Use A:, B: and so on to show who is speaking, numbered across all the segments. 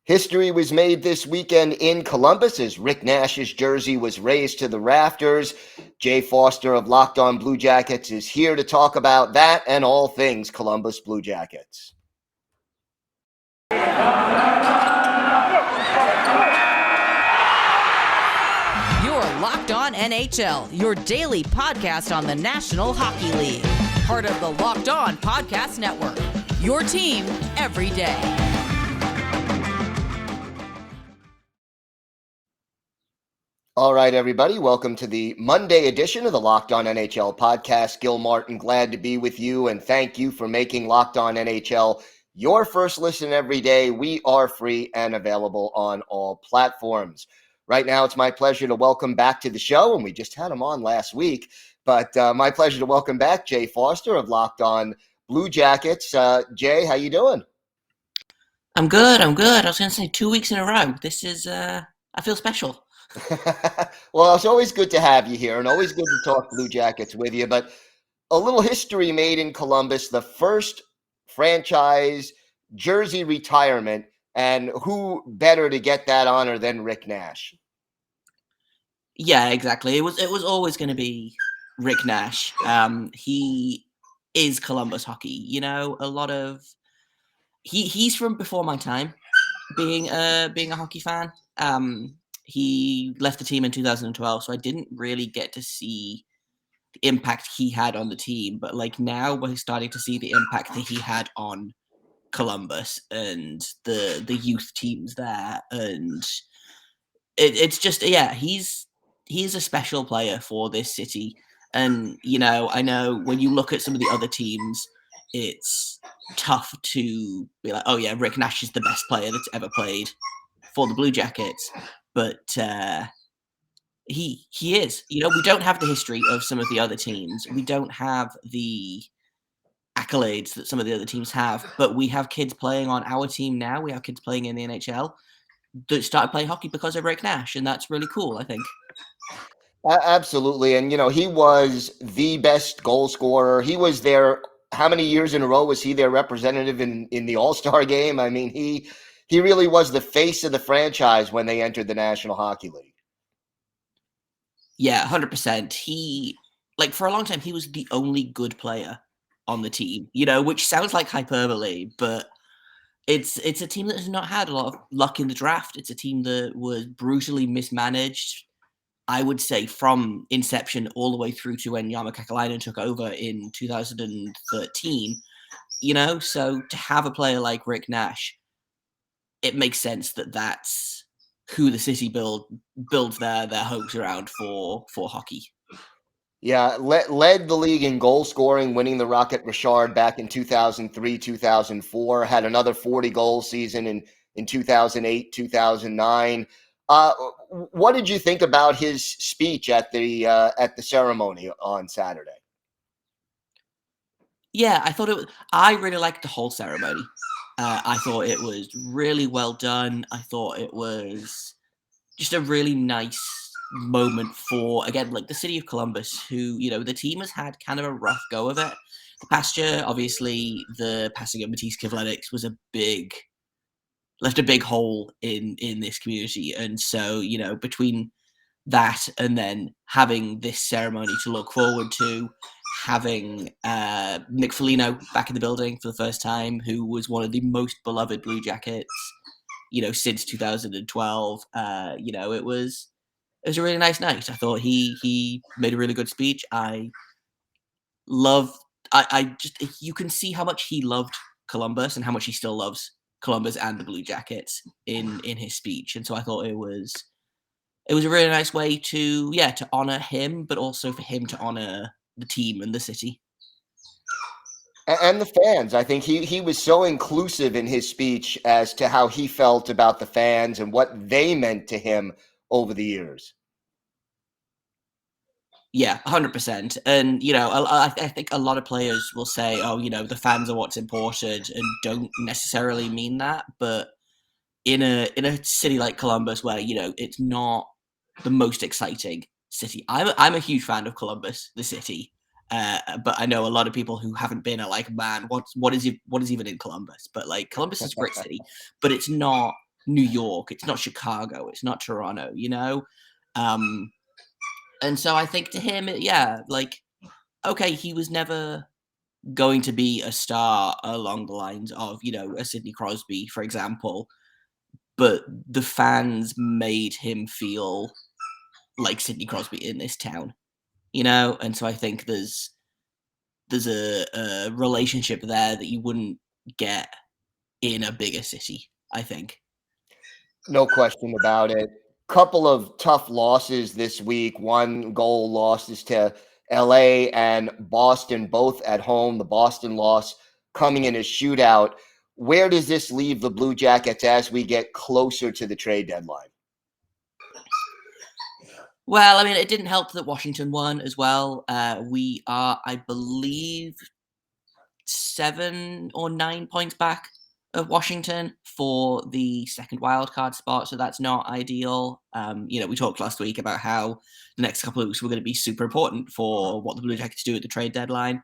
A: History was made this weekend in Columbus as Rick Nash's jersey was raised to the rafters. Jay Forster of Locked On Blue Jackets is here to talk about that and all things Columbus Blue Jackets.
B: You're Locked On NHL, your daily podcast on the National Hockey League. Part of the Locked On Podcast Network, your team every day.
A: All right, everybody, welcome to the Monday edition of the Locked On NHL podcast. Gil Martin, glad to be with you, and thank you for making Locked On NHL your first listen every day. We are free and available on all platforms. Right now, it's my pleasure to welcome back to the show, and we just had him on last week, but my pleasure to welcome back Jay Forster of Locked On Blue Jackets. Jay, how you doing?
C: I'm good. I was going to say 2 weeks in a row. This is, I feel special.
A: Well, it's always good to have you here and always good to talk Blue Jackets with you. But a little history made in Columbus, the first franchise jersey retirement. And who better to get that honor than Rick Nash?
C: Yeah, exactly. It was always going to be Rick Nash. He is Columbus hockey. You know, a lot of he's from before my time being a hockey fan. He left the team in 2012, so I didn't really get to see the impact he had on the team. But like now, we're starting to see the impact that he had on Columbus and the youth teams there, and it's just he's a special player for this city. And you know, I know when you look at some of the other teams, it's tough to be like, oh yeah, Rick Nash is the best player that's ever played for the Blue Jackets, but he is. You know, we don't have the history of some of the other teams. We don't have the accolades that some of the other teams have, but we have kids playing on our team now. We have kids playing in the NHL that started playing hockey because of Rick Nash, and that's really cool, I think.
A: Absolutely. And, you know, he was the best goal scorer. He was there. How many years in a row was he their representative in the All-Star game? I mean, he really was the face of the franchise when they entered the National Hockey League.
C: Yeah, 100%. He, like, for a long time, he was the only good player on the team, you know, which sounds like hyperbole, but it's a team that has not had a lot of luck in the draft. It's a team that was brutally mismanaged, I would say, from inception all the way through to when Jarmo Kekalainen took over in 2013, you know? So to have a player like Rick Nash, it makes sense that that's who the city builds their hopes around for hockey.
A: Yeah, led the league in goal scoring, winning the Rocket Richard back in 2003, 2004. Had another 40 goal season in 2008, 2009. What did you think about his speech at the ceremony on Saturday?
C: Yeah, I really liked the whole ceremony. I thought it was really well done. I thought it was just a really nice moment for, again, like the city of Columbus, who, you know, the team has had kind of a rough go of it. The past year, obviously, the passing of Matisse Kivlenieks was left a big hole in this community. And so, you know, between that and then having this ceremony to look forward to, having Nick Foligno back in the building for the first time, who was one of the most beloved Blue Jackets, you know, since 2012. You know, it was a really nice night. I thought he made a really good speech. I just, you can see how much he loved Columbus and how much he still loves Columbus and the Blue Jackets in his speech. And so I thought it was a really nice way to honor him, but also for him to honor the team and the city.
A: And the fans. I think he was so inclusive in his speech as to how he felt about the fans and what they meant to him over the years.
C: Yeah, 100%. And, you know, I think a lot of players will say, oh, you know, the fans are what's important, and don't necessarily mean that. But in a city like Columbus, where, you know, it's not the most exciting city. I'm a huge fan of Columbus, the city. But I know a lot of people who haven't been are like, man, what is even in Columbus? But like, Columbus is a great city, but it's not New York, it's not Chicago, it's not Toronto, you know? And so I think to him, like, okay, he was never going to be a star along the lines of, a Sidney Crosby, for example, but the fans made him feel like Sidney Crosby in this town, And so I think there's a relationship there that you wouldn't get in a bigger city, I think.
A: No question about it. Couple of tough losses this week. One goal losses to LA and Boston, both at home. The Boston loss coming in a shootout. Where does this leave the Blue Jackets as we get closer to the trade deadline?
C: Well, I mean, it didn't help that Washington won as well. We are, I believe, 7 or 9 points back of Washington for the second wildcard spot, so that's not ideal. We talked last week about how the next couple of weeks were going to be super important for what the Blue Jackets do at the trade deadline.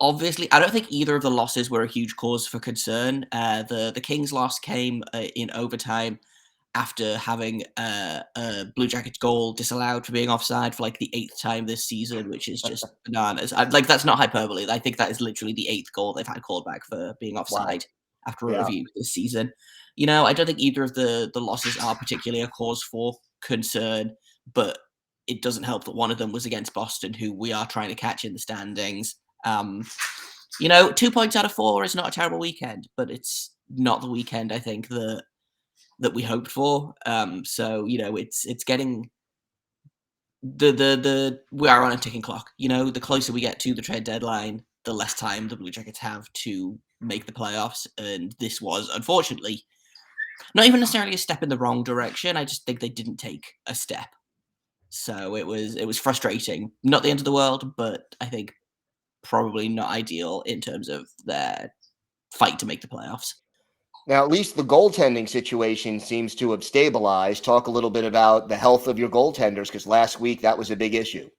C: Obviously, I don't think either of the losses were a huge cause for concern. The Kings loss came in overtime after having a Blue Jackets goal disallowed for being offside for like the 8th time this season, which is just bananas. That's not hyperbole. I think that is literally the 8th goal they've had called back for being offside after a review this season. I don't think either of the losses are particularly a cause for concern, but it doesn't help that one of them was against Boston, who we are trying to catch in the standings. 2 points out of 4 is not a terrible weekend, but it's not the weekend I think that we hoped for. So it's getting the we are on a ticking clock. The closer we get to the trade deadline, the less time the Blue Jackets have to make the playoffs. And this was unfortunately not even necessarily a step in the wrong direction. I just think they didn't take a step. So it was frustrating. Not the end of the world, but I think probably not ideal in terms of their fight to make the playoffs.
A: Now, at least the goaltending situation seems to have stabilized. Talk a little bit about the health of your goaltenders, because last week that was a big issue.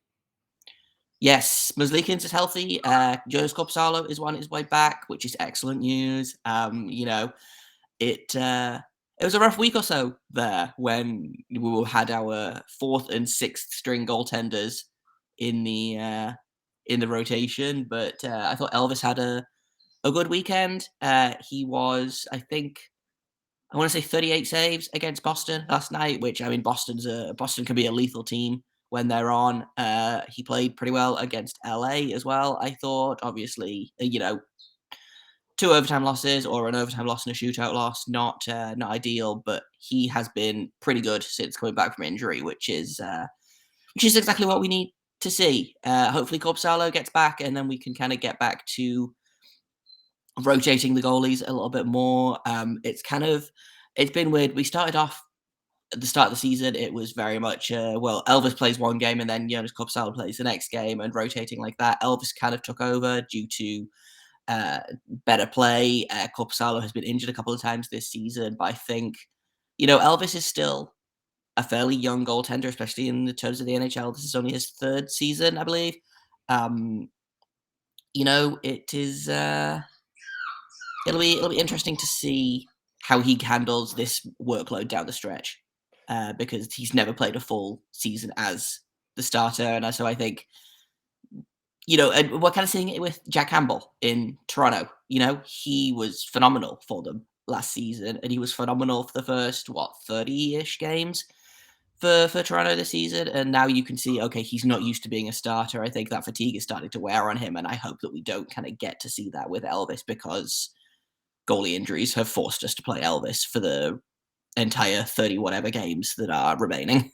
C: Yes, Merzlikins is healthy. Jonas Korpisalo is on his way back, which is excellent news. It was a rough week or so there when we had our 4th and 6th string goaltenders in the rotation, but I thought Elvis had a good weekend. He was, I want to say 38 saves against Boston last night, which, I mean, Boston can be a lethal team when they're on. He played pretty well against LA as well, I thought. Obviously, 2 overtime losses or an overtime loss and a shootout loss, not ideal, but he has been pretty good since coming back from injury, which is exactly what we need to see. Hopefully Korpisalo gets back, and then we can kind of get back to rotating the goalies a little bit more. It's been weird. We started off at the start of the season, it was very much, Elvis plays one game and then Jonas Korpisalo plays the next game, and rotating like that. Elvis kind of took over due to better play. Korpisalo has been injured a couple of times this season, but I think, Elvis is still a fairly young goaltender, especially in the terms of the NHL. This is only his 3rd season, I believe. It is it'll be interesting to see how he handles this workload down the stretch, because he's never played a full season as the starter, and so I think, and we're kind of seeing it with Jack Campbell in Toronto. He was phenomenal for them last season, and he was phenomenal for the first 30-ish games for Toronto this season, and now you can see, okay, he's not used to being a starter. I think that fatigue is starting to wear on him, and I hope that we don't kind of get to see that with Elvis, because goalie injuries have forced us to play Elvis for the entire 30 whatever games that are remaining.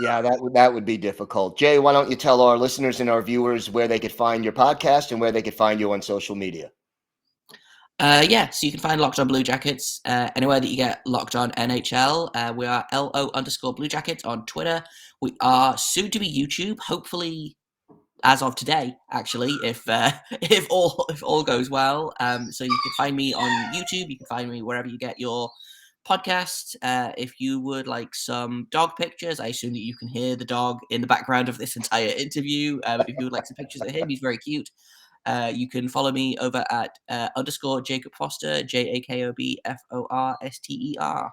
A: Yeah, that would be difficult. Jay, why don't you tell our listeners and our viewers where they could find your podcast and where they could find you on social media?
C: So you can find Locked On Blue Jackets anywhere that you get Locked On NHL. We are LO_Blue Jackets on Twitter. We are soon to be YouTube, hopefully as of today, actually, if all goes well. So you can find me on YouTube. You can find me wherever you get your podcasts. If you would like some dog pictures, I assume that you can hear the dog in the background of this entire interview. If you would like some pictures of him, he's very cute. You can follow me over at _ Jacob Forster, JAKOB FORSTER.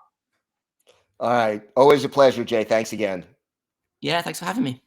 A: All right. Always a pleasure, Jay. Thanks again.
C: Yeah, thanks for having me.